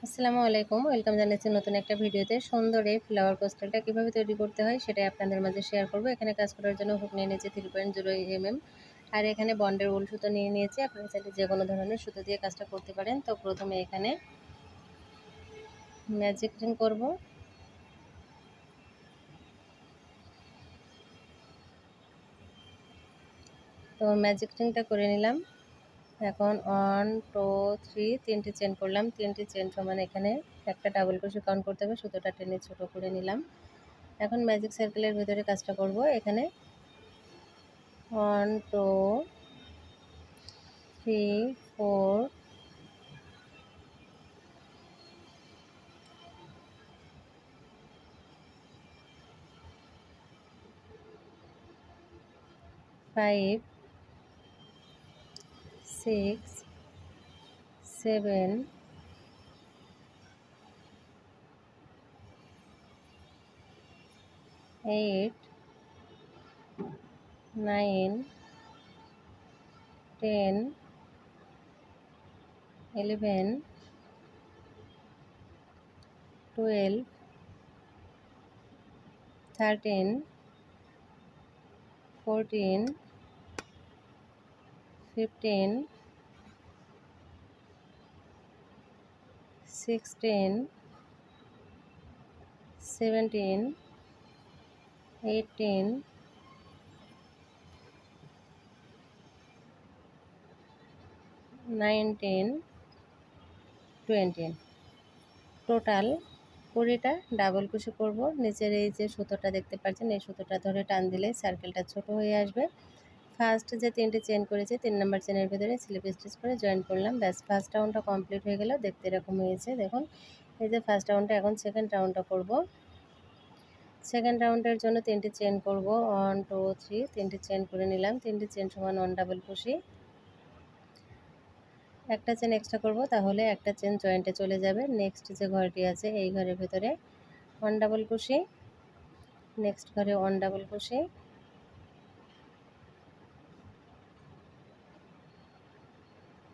আসসালামু আলাইকুম, ওয়েলকাম জানাচ্ছি নতুন একটা ভিডিওতে। সুন্দর এই ফ্লাওয়ার কোস্টালটা কীভাবে তৈরি করতে হয় সেটাই আপনাদের মাঝে শেয়ার করব। এখানে কাজ করার জন্য হুক নিয়ে নিয়েছি 3.0 আর এখানে বন্ডের উল সুতো নিয়ে নিয়েছি। আপনারা চাইলে যে কোনো ধরনের সুতো দিয়ে কাজটা করতে পারেন। তো প্রথমে এখানে ম্যাজিক রিং করব। তো ম্যাজিক রিংটা করে নিলাম। এখন 1 2 3 তিনটে চেন করলাম। তিনটে চেন সমান এখানে একটা ডাবল ক্রোশে কাউন্ট করতে হবে। সুতোটা টেনে ছোট করে নিলাম। এখন ম্যাজিক সার্কেলের ভিতরে কাজটা করব। এখানে 1 2 3 4 5 6 7 8 9 10 11 12 13 14 15 16 17 18 19 20 টোটাল 20টা ডাবল কুশি করব। নিচের এই যে সুতোটা দেখতে পাচ্ছেন, এই সুতোটা ধরে টান দিলে সার্কেলটা ছোট হয়ে আসবে। ফার্স্ট যে 3টে চেন করেছি 3 নাম্বার চেনের ভিতরে স্লিপ স্টিচ করে জয়েন করলাম। ব্যাস, ফার্স্ট রাউন্ডটা কমপ্লিট হয়ে গেল। দেখতে এরকম হয়েছে। দেখুন, এই যে ফার্স্ট রাউন্ডটা, এখন সেকেন্ড রাউন্ডটা করব। সেকেন্ড রাউন্ডের জন্য 3টে চেন করব। 1 2 3 3টে চেন করে নিলাম। 3টে চেন সমান 1 ডাবল কুশি। একটা চেন এক্সট্রা করব, তাহলে একটা চেন জয়েন্টে চলে যাবে। নেক্সট যে ঘরটি আছে এই ঘরের ভিতরে 1 ডাবল কুশি, নেক্সট ঘরে 1 ডাবল কুশি,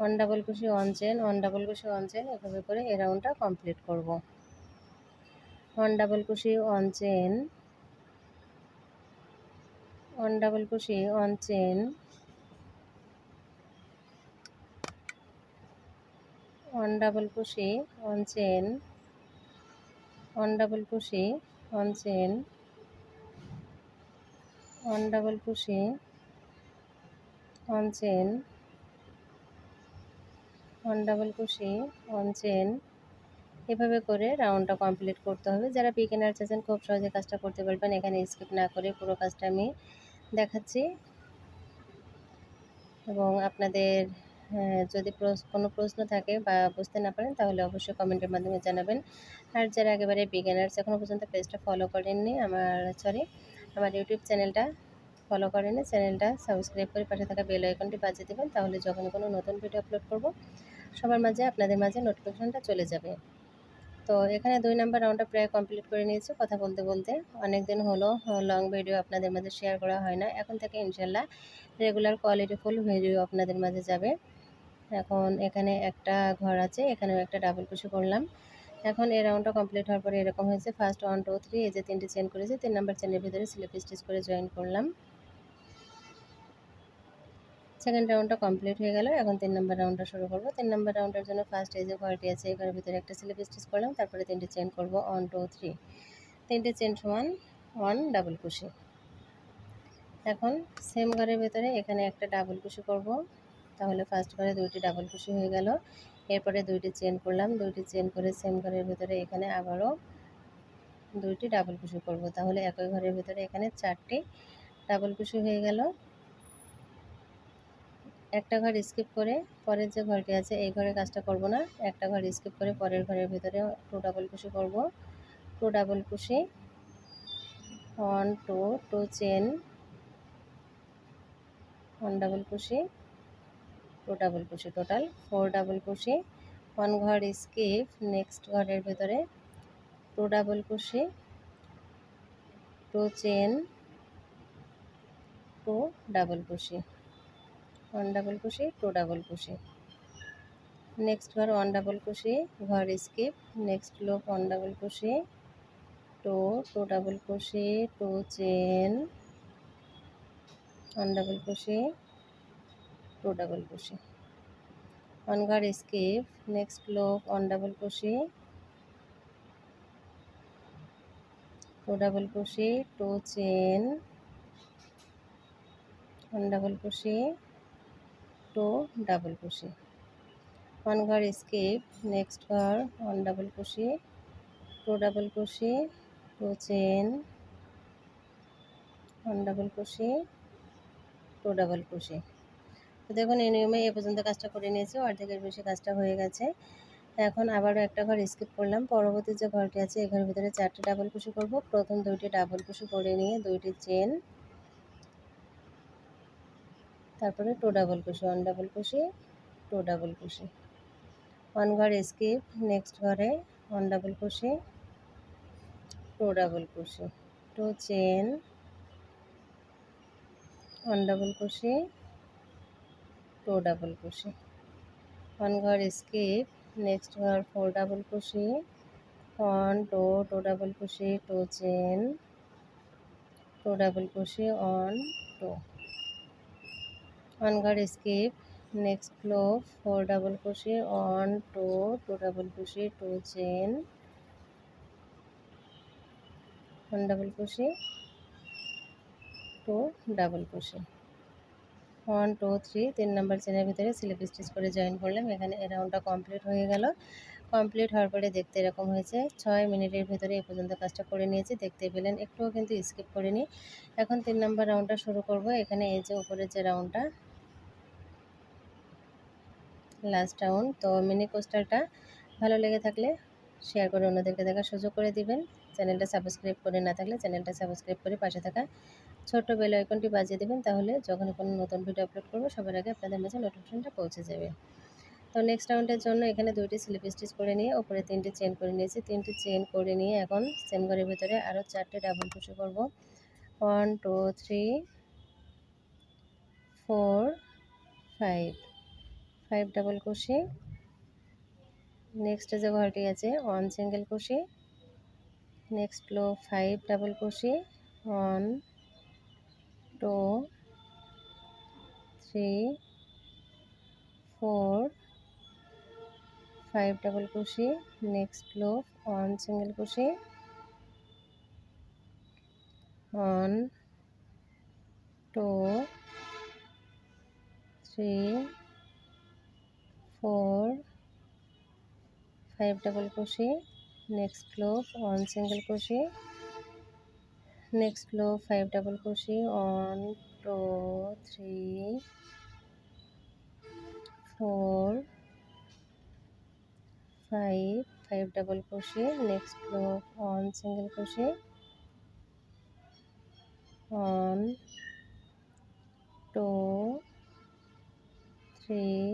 1 ডাবল কুশি 1 চেন, 1 ডাবল কুশি 1 চেন, এভাবে করে এই রাউন্ডটা কমপ্লিট করব। 1 ডাবল কুশি 1 চেন, 1 ডাবল কুশি 1 চেন, 1 ডাবল কুশি 1 চেন, 1 ডাবল কুশি 1 চেন, 1 ডাবল কুশি 1 চেন, 1 ডাবল কুশি 1 চেন, এভাবে করে রাউন্ডটা কমপ্লিট করতে হবে। যারা বিগিনার আছেন খুব সহজে কাজটা করতে পারবেন। এখানে স্কিপ না করে পুরো কাজটা আমি দেখাচ্ছি, এবং আপনাদের যদি কোনো প্রশ্ন থাকে বা বুঝতে না পারেন তাহলে অবশ্যই কমেন্টের মাধ্যমে জানাবেন। আর যারা একেবারে বিগিনার্স, এখনও পর্যন্ত পেজটা ফলো করেননি, আমার ইউটিউব চ্যানেলটা ফলো করেননি, চ্যানেলটা সাবস্ক্রাইব করে পাশে থাকা বেল আইকনটি বাজিয়ে দেবেন। তাহলে যখন কোনো নতুন ভিডিও আপলোড করব সবার মাঝে আপনাদের মাঝে নোটিফিকেশনটা চলে যাবে। তো এখানে 2 নাম্বার রাউন্ডটা প্রায় কমপ্লিট করে নিয়েছি কথা বলতে বলতে। অনেক দিন হলো লং ভিডিও আপনাদের মাঝে শেয়ার করা হয় না। এখন থেকে ইনশাল্লাহ রেগুলার কোয়ালিটিফুল ভিডিও আপনাদের মাঝে যাবে। এখন এখানে একটা ঘর আছে, এখানেও একটা ডাবল কুশি করলাম। এখন এই রাউন্ডটা কমপ্লিট হওয়ার পরে এরকম হয়েছে। ফার্স্ট 1 2 3 এই যে 3টে চেন করেছি, 3 নাম্বার চেনের ভিতরে স্লিপ স্টিচ করে জয়েন করলাম। সেকেন্ড রাউন্ডটা কমপ্লিট হয়ে গেল। এখন 3 নাম্বার রাউন্ডটা শুরু করব। 3 নাম্বার রাউন্ডের জন্য ফার্স্ট এই যে ঘরটি আছে এই ঘরের ভিতরে একটা স্লিপ স্টিচ করলাম, তারপরে 3টে চেন করব। 1 2 3 3টে চেন সমান 1 ডাবল কুশি। এখন সেম ঘরের ভিতরে এখানে একটা ডাবল কুশি করব, তাহলে ফার্স্ট ঘরে 2টি ডাবল কুশি হয়ে গেল। এরপরে 2টি চেন করলাম, 2টি চেন করে সেম ঘরের ভিতরে এখানে আবারও 2টি ডাবল কুশি করব, তাহলে একই ঘরের ভিতরে এখানে 4টি ডাবল কুশি হয়ে গেল। একটা ঘর স্কিপ করে পরের যে ঘরটি আছে এই ঘরে কাজটা করব না, একটা ঘর স্কিপ করে পরের ঘরের ভিতরে 2 ডাবল কুশি করব। 2 ডাবল কুশি, 1 2 2 চেন, 1 ডাবল কুশি, 2 ডাবল কুশি, টোটাল 4 ডাবল কুশি। 1 ঘর স্কিপ, নেক্সট ঘরের ভিতরে 2 ডাবল কুশি, 2 চেন, 2 ডাবল কুশি, 1 ডাবল কুশি, 2 ডাবল কুশি, নেক্সট ঘর 1 ডাবল কুশি, ঘর স্কিপ, নেক্সট লুপ 1 ডাবল কুশি, 2 ডাবল কুশি, 2 চেন, 1 ডাবল কুশি, 2 ডাবল কুশি, 1 ঘর স্কিপ, নেক্সট লুপ 1 ডাবল কুশি, 2 ডাবল কুশি, 2 চেন, 1 ডাবল কুশি, 2 ডাবল কুশি, 1 ঘর স্কিপ, নেক্সট ঘর 1 ডাবল কুশি, 2 ডাবল কুশি, 2 চেন, 1 ডাবল কুশি, 2 ডাবল কুশি। তো দেখুন এই নিয়মে এ পর্যন্ত কাজটা করে নিয়েছি, অর্ধেকের বেশি কাজটা হয়ে গেছে। এখন আবারও একটা ঘর স্কিপ করলাম। পরবর্তী যে ঘরটি আছে এই ঘরের ভিতরে 4টি ডাবল কুশি করব। প্রথম 2টি ডাবল কুশি করে নিয়ে 2টি চেন, তারপরে 2 ডাবল কুশি, 1 ডাবল কুশি, 2 ডাবল কুশি, 1 ঘর স্কিপ, নেক্সট ঘরে 1 ডাবল কুশি, 2 ডাবল কুশি, 2 চেন, 1 ডাবল কুশি, 2 ডাবল কুশি, 1 ঘর স্কিপ, নেক্সট ঘর 4 ডাবল কুশি, 1 2 2 ডাবল কুশি, 2 চেন, 2 ডাবল কুশি, 1 2, 1 ঘর স্কিপ, নেক্সট লুপ 4 ডাবল কুশি, 1 2 2 ডাবল কুশি, 2 চেন, 1 ডাবল কুশি, 2 ডাবল কুশি, 1 2 3 3 নাম্বার চেনের ভিতরে স্লিপ স্টিচ করে জয়েন করলাম। এখানে এই রাউন্ডটা কমপ্লিট হয়ে গেল। কমপ্লিট হওয়ার পরে দেখতে এরকম হয়েছে। 6 মিনিটের ভিতরে এই পর্যন্ত কাজটা করে নিয়েছি, দেখতে পেলেন, একটুও কিন্তু স্কিপ করিনি। এখন 3 নাম্বার রাউন্ডটা শুরু করব। এখানে এই যে উপরের যে রাউন্ডটা লাস্ট রাউন্ড, তো মিনি কোস্টারটা ভালো লেগে থাকলে শেয়ার করে অন্যদেরকে দেখার সুযোগ করে দিবেন। চ্যানেলটা সাবস্ক্রাইব করে না থাকলে চ্যানেলটা সাবস্ক্রাইব করে পাশে থাকা ছোট্ট বেল আইকনটি বাজিয়ে দেবেন, তাহলে যখনই কোনো নতুন ভিডিও আপলোড করবো সবার আগে আপনাদের মাঝে নোটিফিকেশনটা পৌঁছে যাবে। তো নেক্সট রাউন্ডের জন্য এখানে 2টি স্লিপ স্টিচ করে নিয়ে ওপরে 3টি চেন করে নিয়েছি। 3টি চেন করে নিয়ে এখন সেম ঘরের ভিতরে আরও 4টি ডাবল কুশি করব। 1 2 3 4 5, 5 ডাবল কুশি, নেক্সট যে ঘরটি আছে 1 সিঙ্গেল কুশি, নেক্সট লো 5 ডাবল কুশি, 1 2 3 4 5 ডাবল কুশি, নেক্সট লো 1 সিঙ্গেল কুশি, 1 2 3 4 5 ডাবল কুশি, নেক্সট লো 1 সিঙ্গেল কুশি, নেক্সট লো 5 ডাবল কুশি, 1 2 3 4 5 5 ডাবল কুশি, নেক্সট লো 1 সিঙ্গেল কুশি, 1 2 3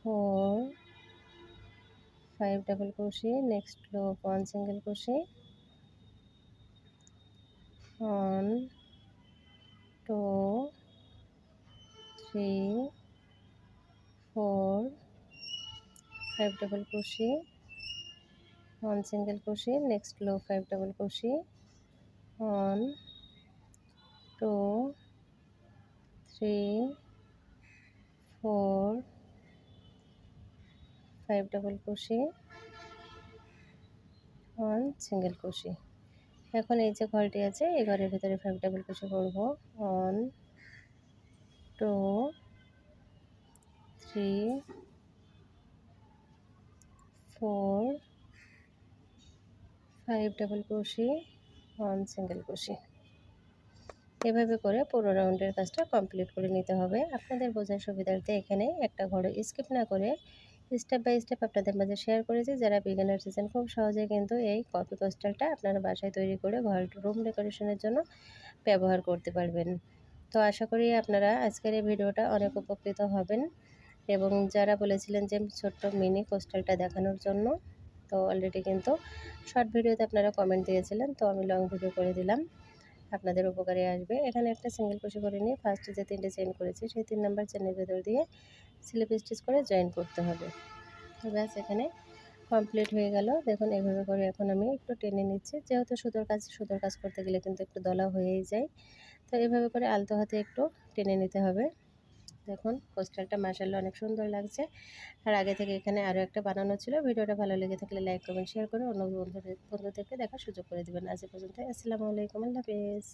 4 5 ডাবল কুশি, নেক্সট লো 1 সিঙ্গেল কুশি, 1 2 3 4 5 ডাবল কুশি, 1 সিঙ্গেল কুশি, নেক্সট লো 5 ডাবল কুশি, 1 2 3 4 5 ডাবল কুশি, 1 সিঙ্গেল কুশি। এখন এই যে ঘরটি আছে এই ঘরের ভিতরে 5 ডাবল কুশি করব। 1 2 3 4 5 ডাবল কুশি, 1 সিঙ্গেল কুশি। এভাবে করে পুরো রাউন্ডের কাজটা কমপ্লিট করে নিতে হবে। আপনাদের বোঝার সুবিধার্থে এখানে একটা ঘরে স্কিপ না করে স্টেপ বাই স্টেপ আপনাদের মাঝে শেয়ার করেছি। যারা বিগিনার আছেন খুব সহজে কিন্তু এই কত স্টাইলটা আপনারা বাসায় তৈরি করে ঘর রুম ডেকোরেশনের জন্য ব্যবহার করতে পারবেন। তো আশা করি আপনারা আজকের এই ভিডিওটা অনেক উপকৃত হবেন, এবং যারা বলেছিলেন যে ছোট্ট মিনি কোস্টালটা দেখানোর জন্য, তো অলরেডি কিন্তু শর্ট ভিডিওতে আপনারা কমেন্ট দিয়েছিলেন, তো আমি লং ভিডিও করে দিলাম। আপনাদের উপকারে আসবে। এখানে একটা সিঙ্গেল ক্রোশে করে নিয়ে ফার্স্টে যে 3টে চেইন করেছি সেই 3 নাম্বার চেইনের ভেতর দিয়ে স্লিপ স্টিচ করে জয়েন করতে হবে। তো ব্যাস এখানে কমপ্লিট হয়ে গেল। দেখুন এভাবে করে এখন আমি একটু টেনে নিচ্ছি, যেহেতু সুতোর কাজ করতে গেলে কিন্তু একটু দলা হয়েই যায়। তো এভাবে করে আলতো হাতে একটু টেনে নিতে হবে। দেখুন পোস্টারটা মাশাআল্লাহ অনেক সুন্দর লাগছে। আর আগে থেকে এখানে আরও একটা বানানো ছিল। ভিডিওটা ভালো লেগে থাকলে লাইক কমেন্ট শেয়ার করে অন্য বন্ধুদেরকে দেখার সুযোগ করে দিবেন। আজ এ পর্যন্ত। আসসালামু আলাইকুম, আল্লাহ হাফেজ।